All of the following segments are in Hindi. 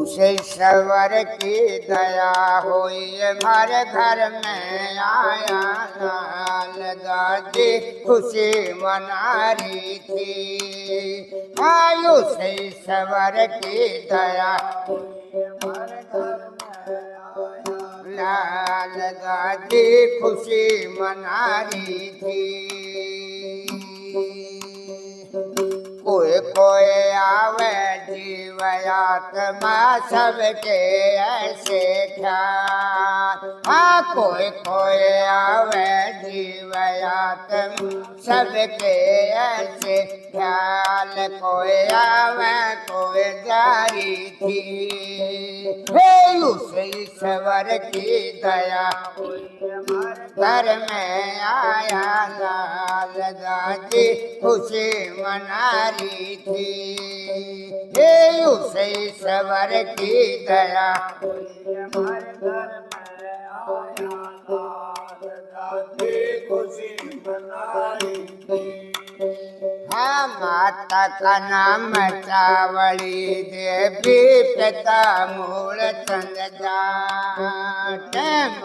उसे सवर की दया हुई हमारे घर में आया लाल दादी खुशी मना रही थी। आयु से सवर की दया लाल दादी खुशी मना रही थी। कोई कोई आवे जीवयात्मा सबके ऐसे ख्याल। हाँ कोई कोई आवे जीवयात्मा सबके ऐसे ख्याल। कोई आवे कोई जारी थी। हे उसे ईश्वर की दया घर में आया लाल दादी खुशी मना रही थी। हे उसे ईश्वर की दया खुशी मना रही थी। हाँ माता का नाम चावड़ी देवी पिता मूल चंद जाट।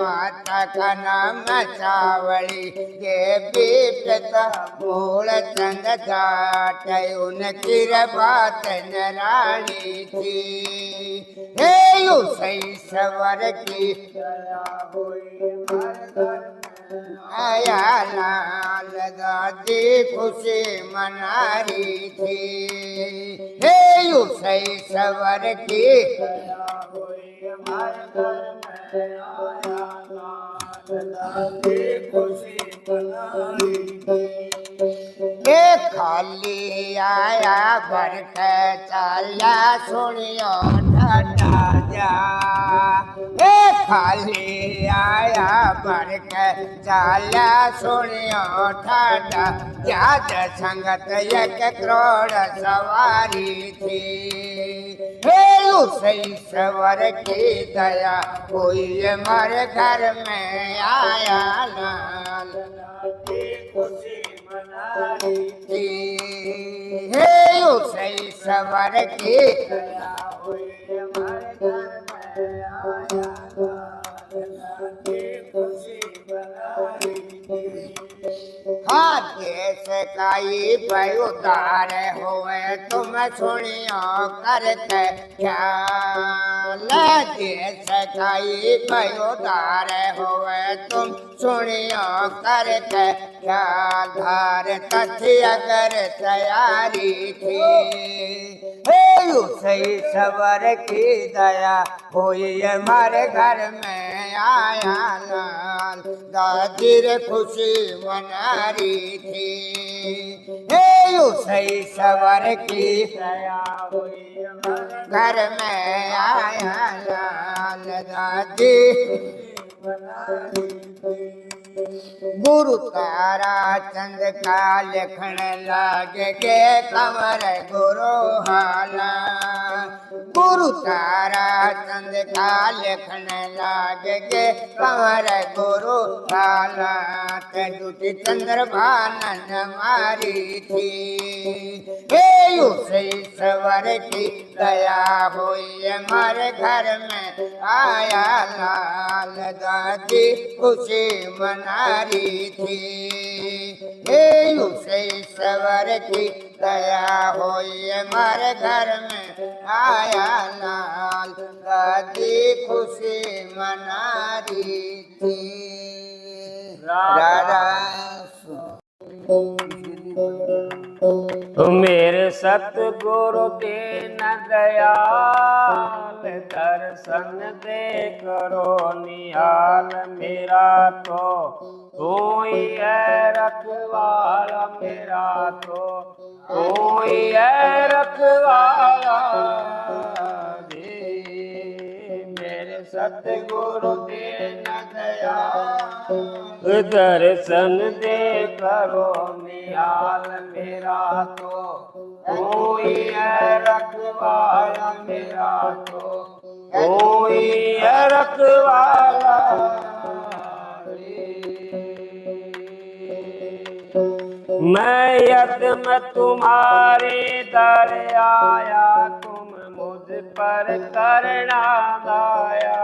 माता का नाम चावड़ी देवी पिता मूल चंद जाट। उनकी बात निराली थी। हे उसे ईश्वर की आया लाल दादी खुशी मना रही थी। हे उसे ईश्वर की खुशी मना रही थी। ये खाली आया भर के चाला सुनियो ठाटा जा। ये खाली आया भर के चाला सुनियो ठाटा जा। संगत एक करोड़ सवारी थी। हे उसे ईश्वर की दया कोई हमारे घर में आया लाल खुशी मना रही थी। हे उसे ईश्वर की दया हुई हमारे घर में आया खुशी मना रही थी। हाँ देश काई पर उतार हुए तुम सुनियो करके ख्याल। देश काई पर उतार हुए तुम सुनियो करके ख्याल। धार तथ्य अगर तैयारी थी। हे उसे ईश्वर की दया हुई हमारे घर में आया लाल दादी रे खुशी मना रही थी। हे उसे ईश्वर की दया हुई हमारे घर में आया लाल दादी मना रही थी। गुरु तारा चंद का लिखण लागे के कमर गुरु हाला। गुरु तारा चंद का लिखण लागे के कमर गुरु हाला। दुटी चंद्र भानन मारी थी। हे उसे ईश्वर की दया हुई हमारे घर में आया लाल दादी खुशी मना रही थी। हे उसे ईश्वर की दया हुई हमारे घर में आया लाल दादी खुशी मना रही थी। मेरे सतगुरु दीन दयाल दर्शन दे करो निहाल। मेरा तो तू ही है रखवाला। मेरा तो तू ही है रखवाला। मेरे सतगुरु दीन दयाल दर्शन दे करो निहाल। मेरा तो तू ही है रखवाला। मेरा तो तू ही है रखवाला। मैं यत्न तुम्हारे दर आया। तुम मुझ पर करना दया।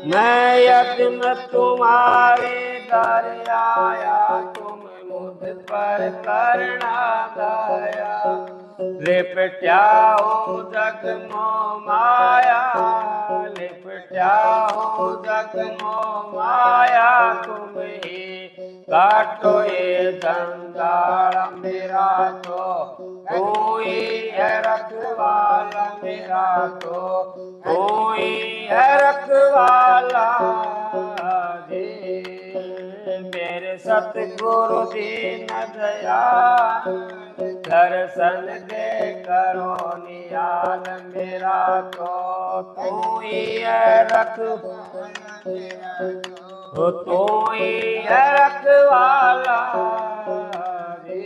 मैं यज्ञ तुम्हारे दर आया, तुम मुझ पर करना दया। लिपटा हूँ जग मोह माया, लिपटा हूँ जग मोह माया, तुम ही काटो ये जंजाल मेरा तो, तू ही है रखवाला मेरा तो, तू ही है रखवाला जी। मेरे सतगुरु दीन दयाल, दर्शन दे करो नियाल मेरा तो, तू ही है रखवाला मेरा तो, तू ही है रखवाला रे।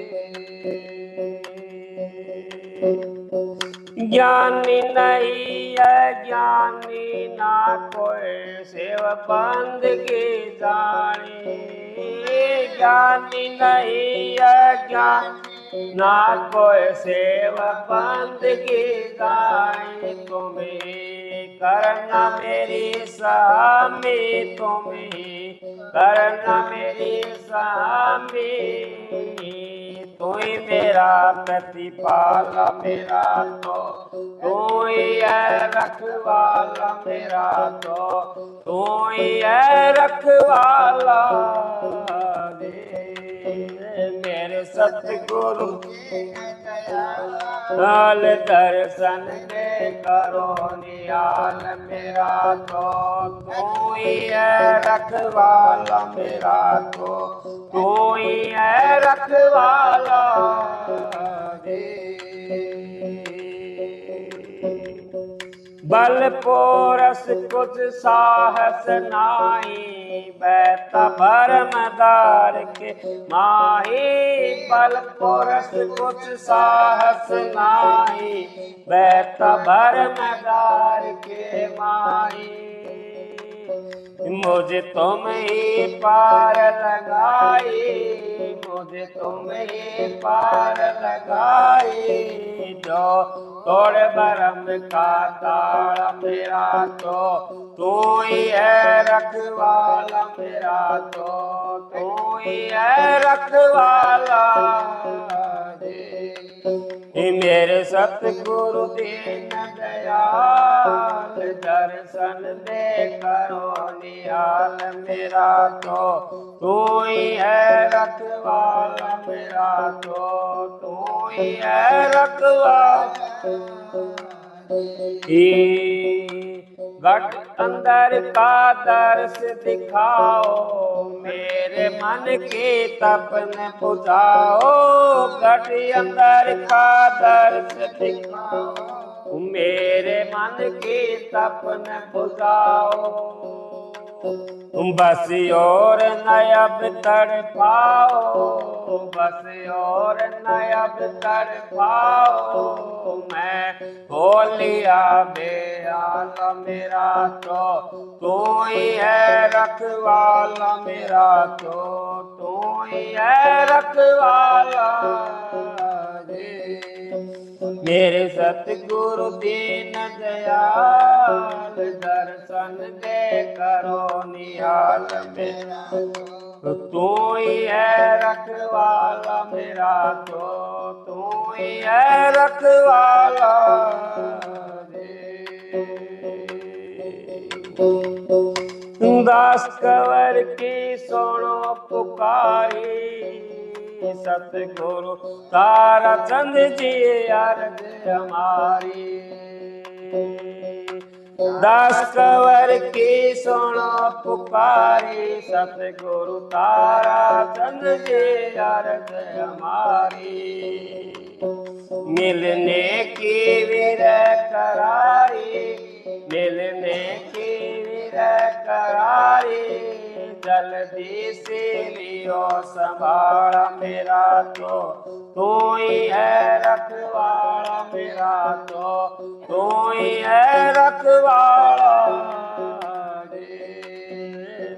ज्ञानी नहीं है ज्ञानी ना कोई सेव बंदगी जाने, ज्ञानी नहीं है ज्ञानी ना कोई सेव बंदगी जाने। तुम्हें करना मेरी स्वामी, तुम्हें करना मेरी स्वामी, तू ही मेरा प्रतिपाला मेरा तो, तू ही है रखवाला मेरा तो, तू ही है रखवाला रे। मेरे सतगुरु दयाल, दर्शन दे करो नियाल मेरा तो, तू ही है रखवाला मेरा तो, तू ही है रखवाला रे। बल पोरस कुछ साहस नाई, बैता भरमदार के माही। बल पोरस कुछ साहस नाई, बैता भरमदार के माही। मुझे तुम ही पार लगाई, मुझे तुम ही पार लगाई, जो तोड़ बरम का ताला मेरा तो, तू ही है रखवाला मेरा तो, तू ही है रखवाला रे। मेरे सतगुरु दीन दयाल, दर्शन दे करो नियाल मेरा तो, तू ही है रखवाला मेरा तो, तू ही है रखवाला। घट अंदर का दर्श दिखाओ, मेरे मन के तपन बुझाओ। घट अंदर का दर्श दिखाओ, मेरे मन के तपन बुझाओ। बस और नयब तड़पाओ, बस और नयब तड़पाओ। मैं बोलिया बेआला मेरा तो, तू ही है रखवाला मेरा तो, तू ही है रखवाला रे। मेरे सतगुरु दीन दयाल, दर्शन दे करो निहाल मेरा तो, तू ही है रखवाला मेरा तो, तू ही है रखवाला रे। दास कंवर की सुनो पुकारी, सतगुरु तारा चंद जी अर्ज हमारी। दास कंवर की सुनो पुकारी, सतगुरु तारा चंद जी अर्ज हमारी। मिलने की विरह कराई, मिलने की विरह कराई। जल्दी से लियो संभाला मेरा तो, तू ही है रखवाला मेरा तो, तू ही है रखवाला रे।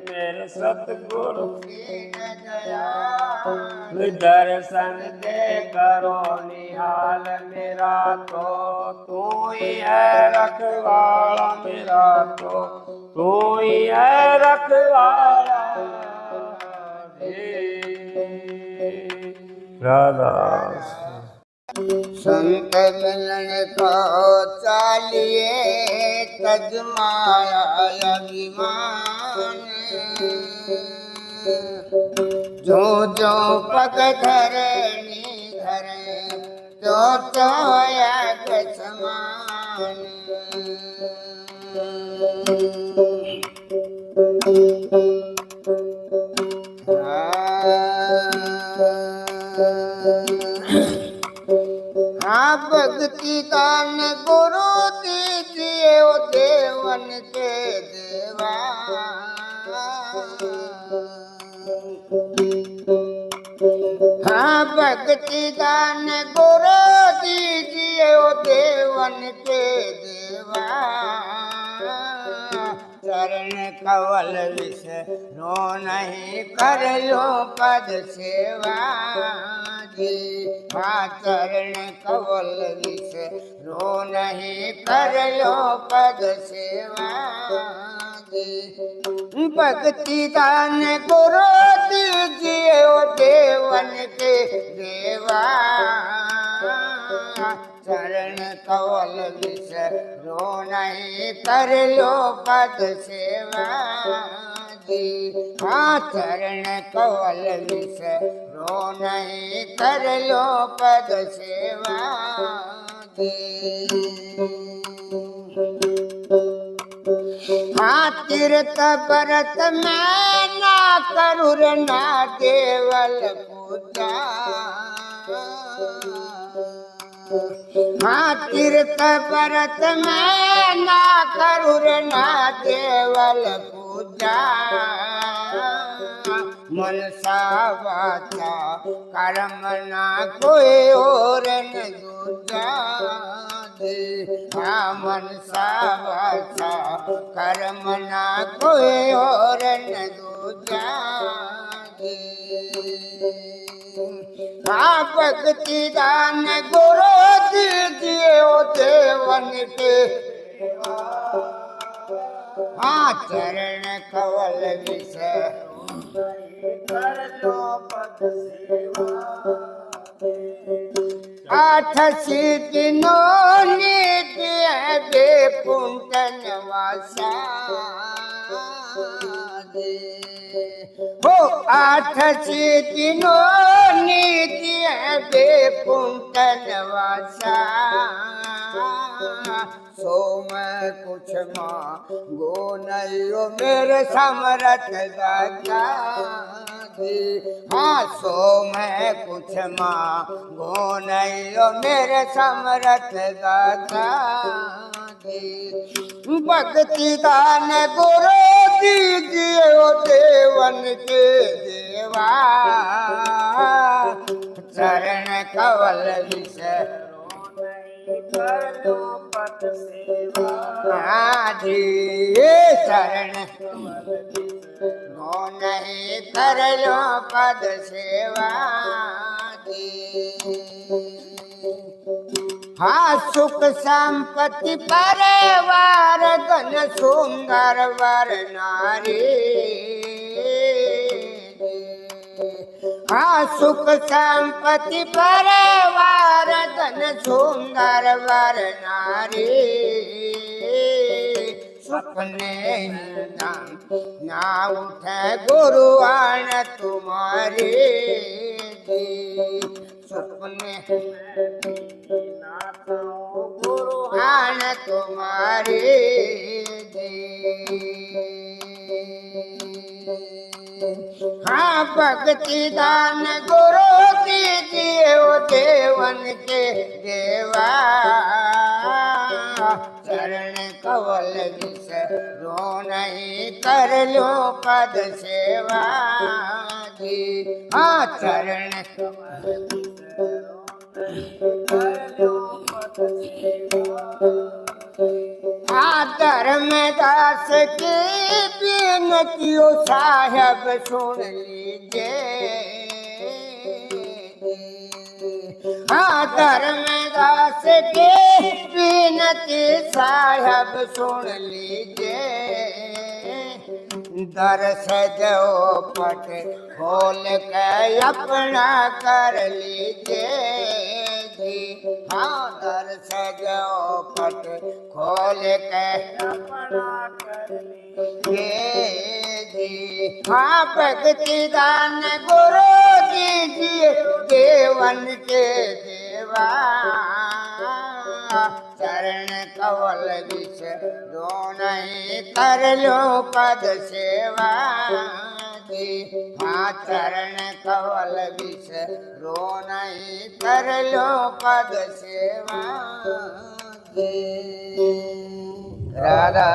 मेरे सतगुरु दीन दयाल दर्शन दे करो निहाल मेरा तो तू ही है रखवाला मेरा तो तू ही है रखवाला राधा संत मिलन को चालिए तजमाया अभिमान जो जो पग धरनी धरे तो एक समान हाँ भक्ति दान गुरु दीजिए ओ देवन के देवा हाँ भक्ति दान गुरु दीजिए ओ देवन के देवा चरण कवल विष रो नहीं कर लो पद सेवा जी हाँ चरण कवल विष रो नहीं कर लो पद सेवा जी भक्ति दान गुरु दीजिए ओ देवन के देवा चरण कवल विष रो नहीं कर लो पद सेवा जी हाँ चरण कवल विष रो नहीं कर लो पद सेवा जी हाँ तीर्थ व्रत मैं ना करूर ना केवल पूजा हाँ तीर्थ व्रत मैं ना करूर ना केवल पूजा मनसा वाचा कर्म ना कोई और न दूजा हाँ मनसा वाचा कर्म ना कोई और न दूजा हाँ भक्ति दान गुरु दीजिए ओ देवन के हाँ चरण कवल विष कर लो पद सेवा आठ सिद्धियों नित्य बेपुंटन वासा हो आठ सिद्धियों नित्य बेपुंटन वासा सो मैं कुछ मांगो नहीं ओ मेरे समरथ दाता हाँ सो मैं कुछ मांगो नहीं ओ मेरे समरथ दाता भक्ति दान गुरु दीजिए ओ देवन के देवा चरण कवल विष कर लो पद सेवा जी शरण रो नहीं कर लो पद सेवा जी हाँ सुख संपत्ति परिवार धन सुंदर वर नारी हाँ सुख संपत्ति परिवार धन सुंदर वर नारी सपने ना उठे गुरुआन तुम्हारी सपने गुरुआन तुम्हारी हाँ भक्ति दान गुरु दीजिए ओ देवन के देवा चरण कवल विष रो नहीं कर लो पद सेवा जी हाँ चरण कवल विष रो नहीं कर लो पद सेवा धर्मदास की बिनतियों साहब सुन लीजिए। धर्मदास की बिनती साहब सुन लीजिए। दर्श दो पट खोल के अपना कर लीजिए जी। हाँ दर्श दो पट खोल के अपना कर लीजिए जी। हाँ भक्ति दान गुरु दीजिए देवन के देवा। चरण कवल विष दो नहीं कर लो पद सेवा जी। हाँ चरण कवल विष रो नहीं कर लो पद सेवा जी। राधा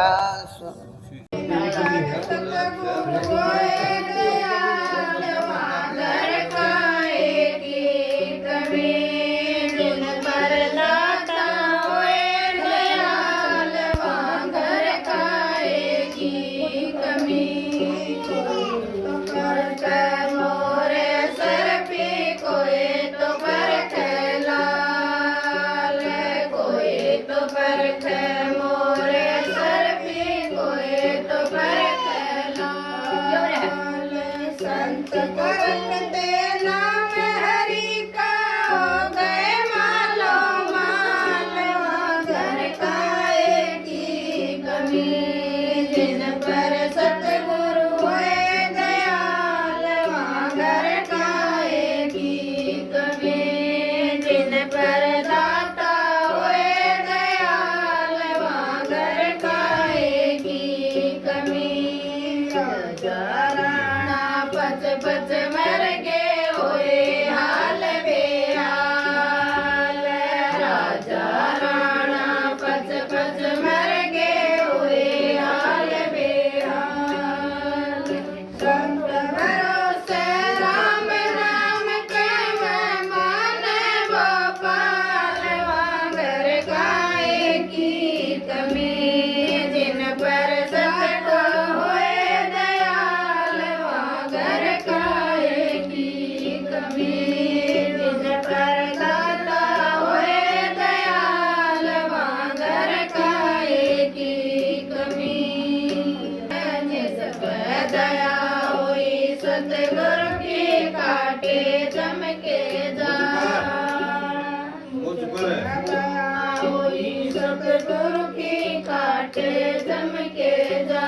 सतगुरु की काटे चमके जा।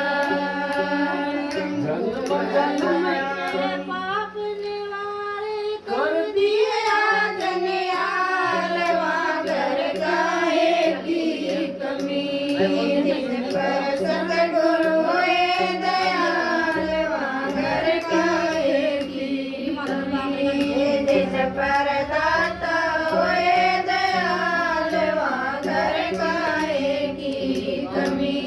जन्म के पाप निवारे कर दिए आज निहाल। वागर गाए की कमी जिन पर सतगुरु हुए दयाल। वागर गाए की कमी जिन पर दाता हुए दयाल। वागर गाए की कमी